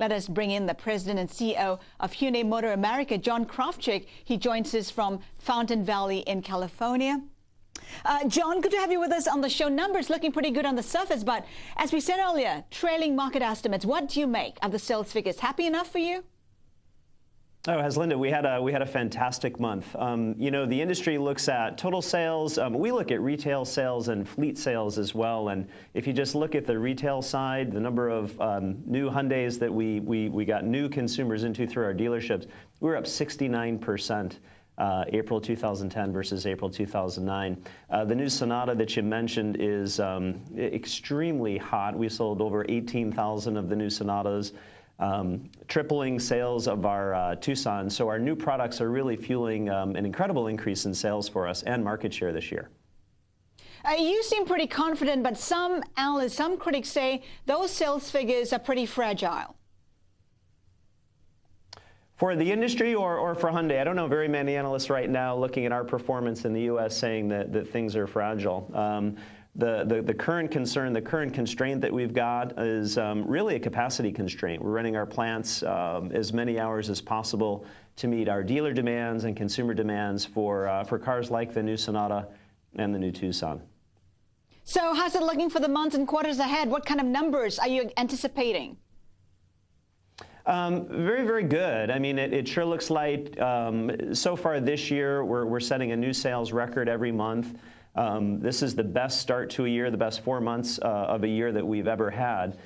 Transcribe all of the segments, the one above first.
Let us bring in the president and CEO of Hyundai Motor America, John Krafcik. He joins us from Fountain Valley in California. John, good to have you with us on the show. Numbers looking pretty good on the surface, but as we said earlier, trailing market estimates. What do you make of the sales figures? Happy enough for you? Oh, Haslinda, we had a fantastic month. You know, the industry looks at total sales. We look at retail sales and fleet sales as well. And if you just look at the retail side, the number of new Hyundais that we got new consumers into through our dealerships, we were up 69%. April 2010 versus April 2009. The new Sonata that you mentioned is extremely hot. We sold over 18,000 of the new Sonatas. Tripling sales of our Tucson. So our new products are really fueling an incredible increase in sales for us and market share this year. You seem pretty confident, but some analysts, some critics say those sales figures are pretty fragile. For the industry or for Hyundai? I don't know very many analysts right now looking at our performance in the U.S. saying that things are fragile. The current concern, the current constraint that we've got is really a capacity constraint. We're running our plants as many hours as possible to meet our dealer demands and consumer demands for cars like the new Sonata and the new Tucson. So how's it looking for the months and quarters ahead? What kind of numbers are you anticipating? Very, very good. I mean, it sure looks like so far this year we're setting a new sales record every month. This is the best start to a year, the best 4 months of a year that we've ever had.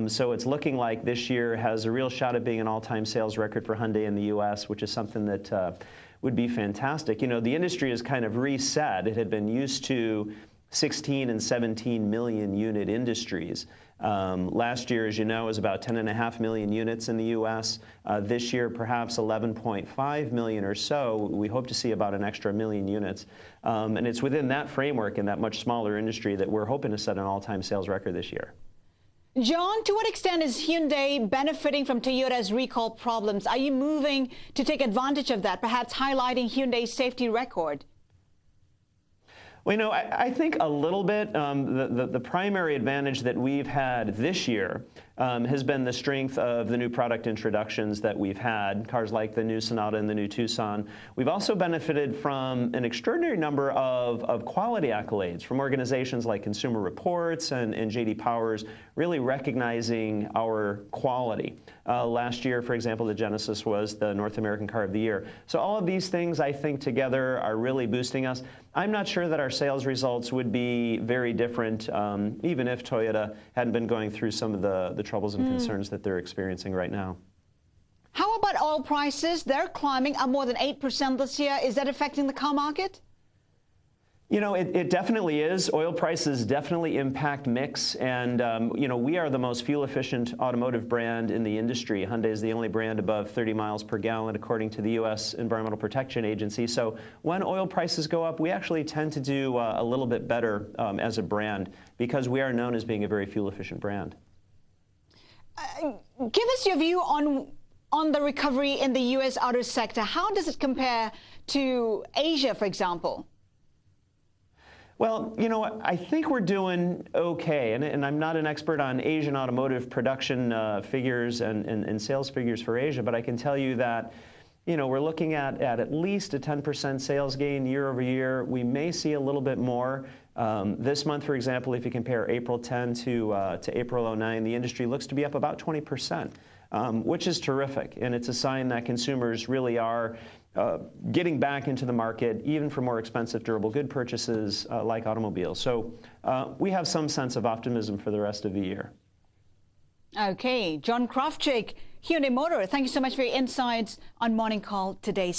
So it's looking like this year has a real shot at being an all-time sales record for Hyundai in the U.S., which is something that would be fantastic. You know, the industry is kind of reset. It had been used to 16 and 17 million unit industries. Last year, as you know, was about 10.5 million units in the U.S. This year, perhaps 11.5 million or so. We hope to see about an extra million units. And it's within that framework in that much smaller industry that we're hoping to set an all-time sales record this year. John, to what extent is Hyundai benefiting from Toyota's recall problems? Are you moving to take advantage of that, perhaps highlighting Hyundai's safety record? Well, you know, I think a little bit. The primary advantage that we've had this year has been the strength of the new product introductions that we've had, cars like the new Sonata and the new Tucson. We've also benefited from an extraordinary number of quality accolades from organizations like Consumer Reports and J.D. Powers, really recognizing our quality. Last year, for example, the Genesis was the North American Car of the Year. So all of these things, I think, together are really boosting us. I'm not sure that our sales results would be very different, even if Toyota hadn't been going through some of the troubles and concerns that they're experiencing right now. How about oil prices? They're climbing up more than 8% this year. Is that affecting the car market? You know, it definitely is. Oil prices definitely impact mix. And, you know, we are the most fuel-efficient automotive brand in the industry. Hyundai is the only brand above 30 miles per gallon, according to the U.S. Environmental Protection Agency. So when oil prices go up, we actually tend to do a little bit better as a brand because we are known as being a very fuel-efficient brand. Give us your view on the recovery in the U.S. auto sector. How does it compare to Asia, for example? Well, you know, I think we're doing okay, and I'm not an expert on Asian automotive production figures and sales figures for Asia, but I can tell you that, you know, we're looking at least a 10% sales gain year over year. We may see a little bit more. This month, for example, if you compare April 10 to April 09, the industry looks to be up about 20%, which is terrific, and it's a sign that consumers really are getting back into the market, even for more expensive durable good purchases like automobiles. So we have some sense of optimism for the rest of the year. Okay, John Krafcik, Hyundai Motor, thank you so much for your insights on Morning Call today.